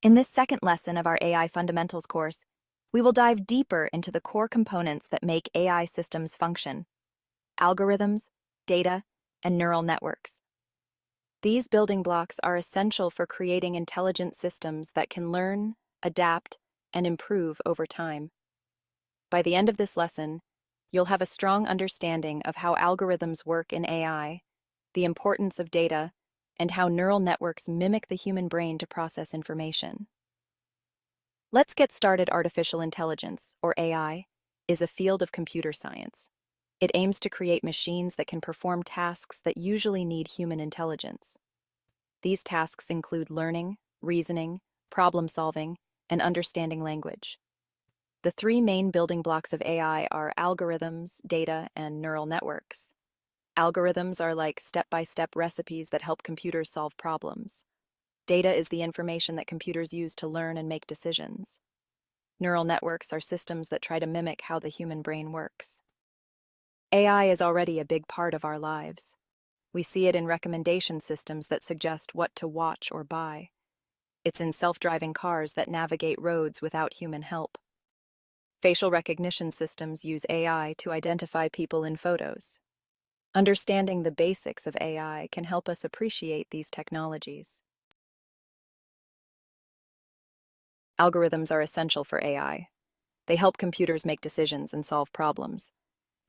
In this second lesson of our AI Fundamentals course, we will dive deeper into the core components that make AI systems function: algorithms, data, and neural networks. These building blocks are essential for creating intelligent systems that can learn, adapt, and improve over time. By the end of this lesson, you'll have a strong understanding of how algorithms work in AI, the importance of data, and how neural networks mimic the human brain to process information. Let's get started. Artificial intelligence, or AI, is a field of computer science. It aims to create machines that can perform tasks that usually need human intelligence. These tasks include learning, reasoning, problem-solving, and understanding language. The three main building blocks of AI are algorithms, data, and neural networks. Algorithms are like step-by-step recipes that help computers solve problems. Data is the information that computers use to learn and make decisions. Neural networks are systems that try to mimic how the human brain works. AI is already a big part of our lives. We see it in recommendation systems that suggest what to watch or buy. It's in self-driving cars that navigate roads without human help. Facial recognition systems use AI to identify people in photos. Understanding the basics of AI can help us appreciate these technologies. Algorithms are essential for AI. They help computers make decisions and solve problems.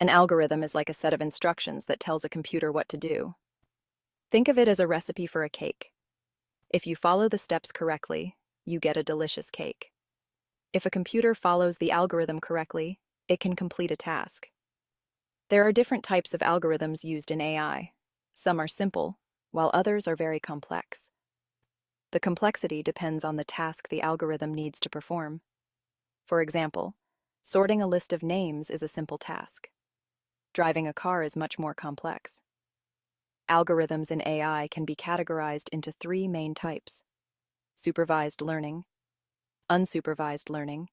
An algorithm is like a set of instructions that tells a computer what to do. Think of it as a recipe for a cake. If you follow the steps correctly, you get a delicious cake. If a computer follows the algorithm correctly, it can complete a task. There are different types of algorithms used in AI. Some are simple, while others are very complex. The complexity depends on the task the algorithm needs to perform. For example, sorting a list of names is a simple task. Driving a car is much more complex. Algorithms in AI can be categorized into three main types: supervised learning, unsupervised learning,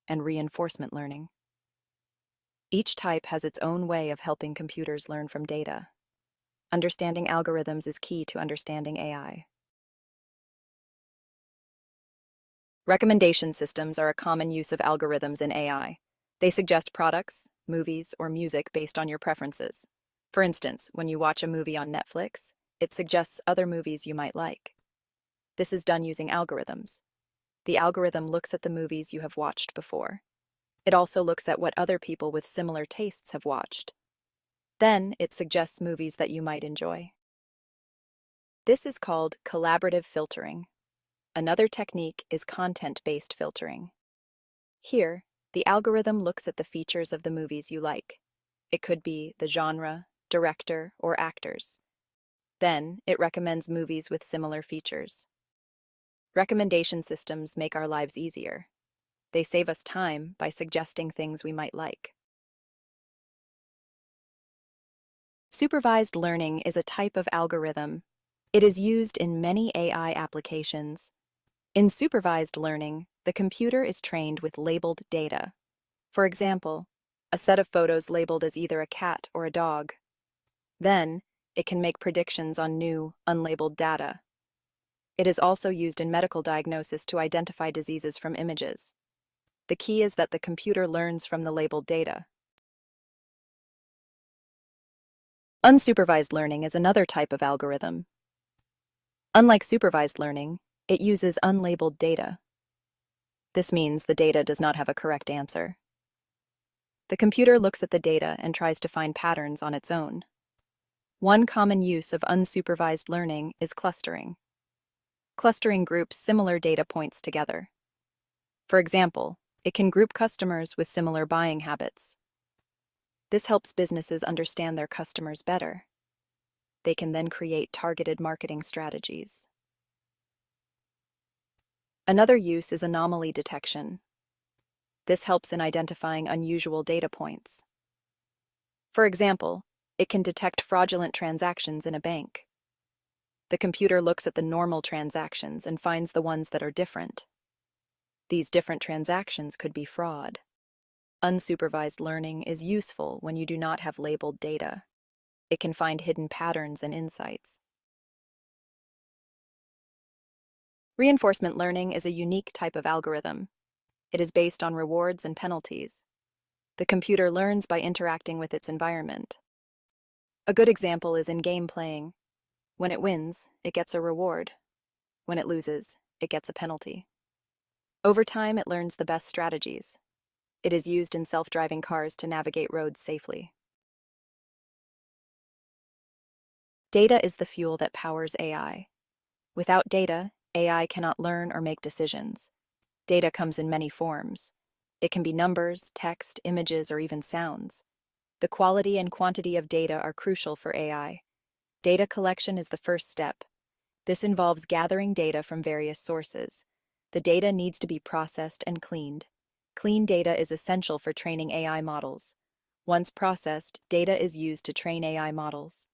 and reinforcement learning. Each type has its own way of helping computers learn from data. Understanding algorithms is key to understanding AI. Recommendation systems are a common use of algorithms in AI. They suggest products, movies, or music based on your preferences. For instance, when you watch a movie on Netflix, it suggests other movies you might like. This is done using algorithms. The algorithm looks at the movies you have watched before. It also looks at what other people with similar tastes have watched. Then, it suggests movies that you might enjoy. This is called collaborative filtering. Another technique is content-based filtering. Here, the algorithm looks at the features of the movies you like. It could be the genre, director, or actors. Then, it recommends movies with similar features. Recommendation systems make our lives easier. They save us time by suggesting things we might like. Supervised learning is a type of algorithm. It is used in many AI applications. In supervised learning, the computer is trained with labeled data. For example, a set of photos labeled as either a cat or a dog. Then, it can make predictions on new, unlabeled data. It is also used in medical diagnosis to identify diseases from images. The key is that the computer learns from the labeled data. Unsupervised learning is another type of algorithm. Unlike supervised learning, it uses unlabeled data. This means the data does not have a correct answer. The computer looks at the data and tries to find patterns on its own. One common use of unsupervised learning is clustering. Clustering groups similar data points together. For example, it can group customers with similar buying habits. This helps businesses understand their customers better. They can then create targeted marketing strategies. Another use is anomaly detection. This helps in identifying unusual data points. For example, it can detect fraudulent transactions in a bank. The computer looks at the normal transactions and finds the ones that are different. These different transactions could be fraud. Unsupervised learning is useful when you do not have labeled data. It can find hidden patterns and insights. Reinforcement learning is a unique type of algorithm. It is based on rewards and penalties. The computer learns by interacting with its environment. A good example is in game playing. When it wins, it gets a reward. When it loses, it gets a penalty. Over time, it learns the best strategies. It is used in self-driving cars to navigate roads safely. Data is the fuel that powers AI. Without data, AI cannot learn or make decisions. Data comes in many forms. It can be numbers, text, images, or even sounds. The quality and quantity of data are crucial for AI. Data collection is the first step. This involves gathering data from various sources. The data needs to be processed and cleaned. Clean data is essential for training AI models. Once processed, data is used to train AI models.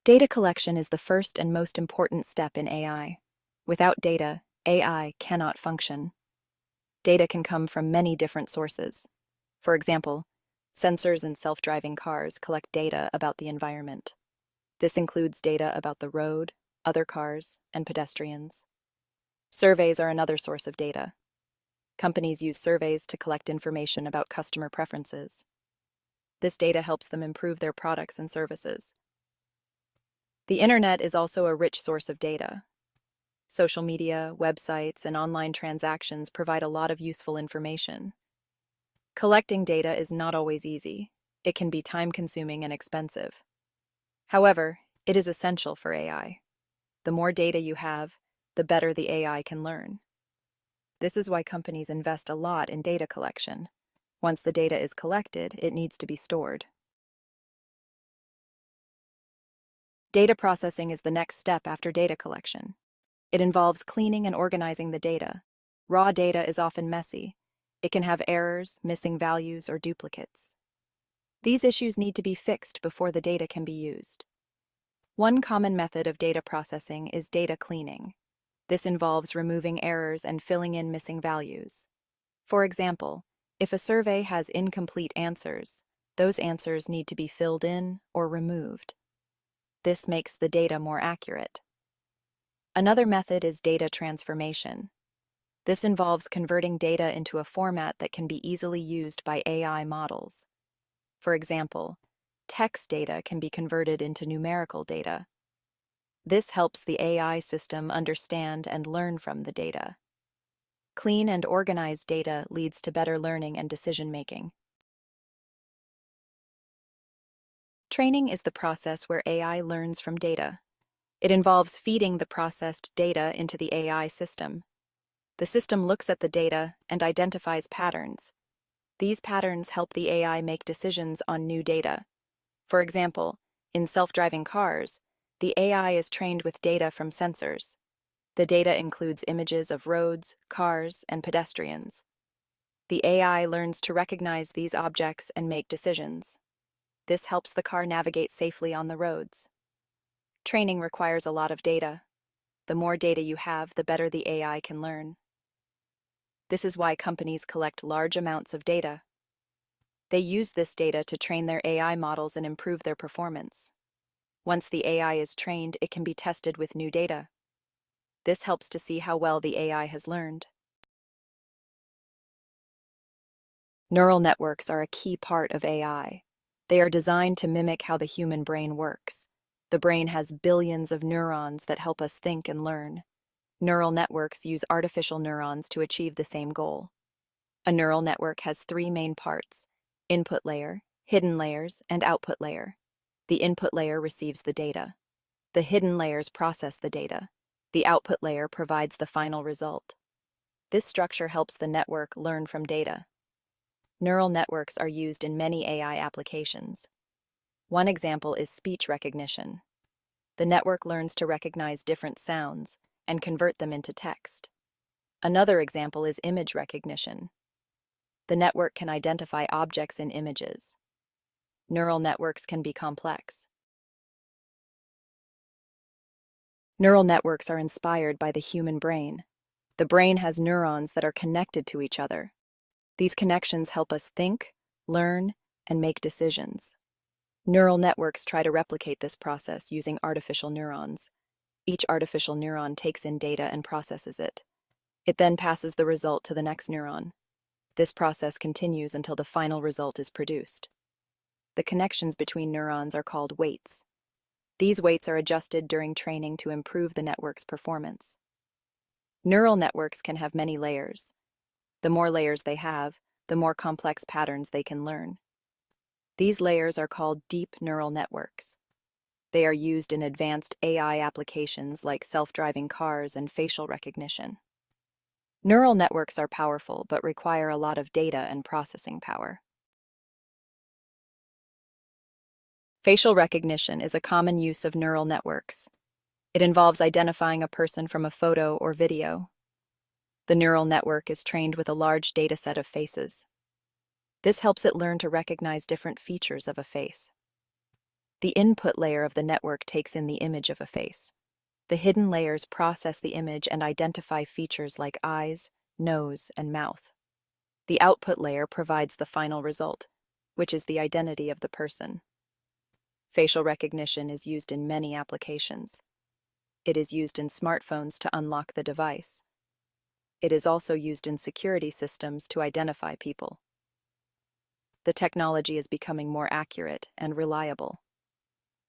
Data collection is the first and most important step in AI. Without data, AI cannot function. Data can come from many different sources. For example, sensors in self-driving cars collect data about the environment. This includes data about the road, other cars, and pedestrians. Surveys are another source of data. Companies use surveys to collect information about customer preferences. This data helps them improve their products and services. The internet is also a rich source of data. Social media, websites, and online transactions provide a lot of useful information. Collecting data is not always easy. It can be time-consuming and expensive. However, it is essential for AI. The more data you have, the better the AI can learn. This is why companies invest a lot in data collection. Once the data is collected, it needs to be stored. Data processing is the next step after data collection. It involves cleaning and organizing the data. Raw data is often messy. It can have errors, missing values, or duplicates. These issues need to be fixed before the data can be used. One common method of data processing is data cleaning. This involves removing errors and filling in missing values. For example, if a survey has incomplete answers, those answers need to be filled in or removed. This makes the data more accurate. Another method is data transformation. This involves converting data into a format that can be easily used by AI models. For example, text data can be converted into numerical data. This helps the AI system understand and learn from the data. Clean and organized data leads to better learning and decision-making. Training is the process where AI learns from data. It involves feeding the processed data into the AI system. The system looks at the data and identifies patterns. These patterns help the AI make decisions on new data. For example, in self-driving cars, the AI is trained with data from sensors. The data includes images of roads, cars, and pedestrians. The AI learns to recognize these objects and make decisions. This helps the car navigate safely on the roads. Training requires a lot of data. The more data you have, the better the AI can learn. This is why companies collect large amounts of data. They use this data to train their AI models and improve their performance. Once the AI is trained, it can be tested with new data. This helps to see how well the AI has learned. Neural networks are a key part of AI. They are designed to mimic how the human brain works. The brain has billions of neurons that help us think and learn. Neural networks use artificial neurons to achieve the same goal. A neural network has three main parts: input layer, hidden layers, and output layer. The input layer receives the data. The hidden layers process the data. The output layer provides the final result. This structure helps the network learn from data. Neural networks are used in many AI applications. One example is speech recognition. The network learns to recognize different sounds and convert them into text. Another example is image recognition. The network can identify objects in images. Neural networks can be complex. Neural networks are inspired by the human brain. The brain has neurons that are connected to each other. These connections help us think, learn, and make decisions. Neural networks try to replicate this process using artificial neurons. Each artificial neuron takes in data and processes it. It then passes the result to the next neuron. This process continues until the final result is produced. The connections between neurons are called weights. These weights are adjusted during training to improve the network's performance. Neural networks can have many layers. The more layers they have, the more complex patterns they can learn. These layers are called deep neural networks. They are used in advanced AI applications like self-driving cars and facial recognition. Neural networks are powerful but require a lot of data and processing power. Facial recognition is a common use of neural networks. It involves identifying a person from a photo or video. The neural network is trained with a large dataset of faces. This helps it learn to recognize different features of a face. The input layer of the network takes in the image of a face. The hidden layers process the image and identify features like eyes, nose, and mouth. The output layer provides the final result, which is the identity of the person. Facial recognition is used in many applications. It is used in smartphones to unlock the device. It is also used in security systems to identify people. The technology is becoming more accurate and reliable.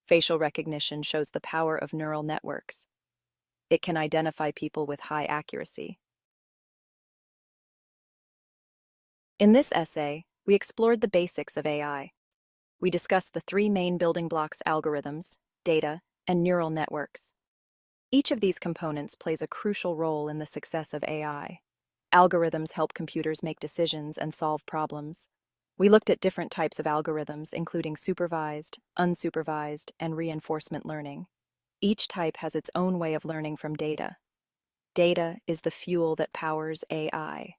Facial recognition shows the power of neural networks. It can identify people with high accuracy. In this essay, we explored the basics of AI. We discussed the three main building blocks: algorithms, data, and neural networks. Each of these components plays a crucial role in the success of AI. Algorithms help computers make decisions and solve problems. We looked at different types of algorithms, including supervised, unsupervised, and reinforcement learning. Each type has its own way of learning from data. Data is the fuel that powers AI.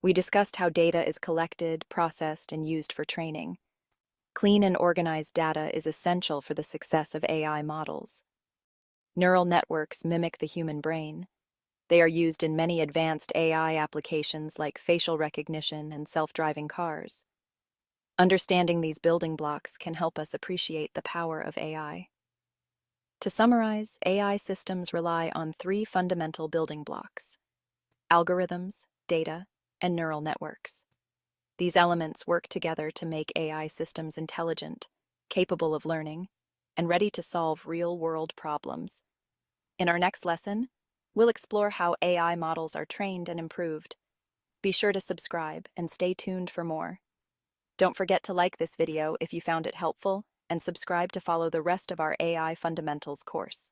We discussed how data is collected, processed, and used for training. Clean and organized data is essential for the success of AI models. Neural networks mimic the human brain. They are used in many advanced AI applications like facial recognition and self-driving cars. Understanding these building blocks can help us appreciate the power of AI. To summarize, AI systems rely on three fundamental building blocks: algorithms, data, and neural networks. These elements work together to make AI systems intelligent, capable of learning, and ready to solve real-world problems. In our next lesson, we'll explore how AI models are trained and improved. Be sure to subscribe and stay tuned for more. Don't forget to like this video if you found it helpful, and subscribe to follow the rest of our AI Fundamentals course.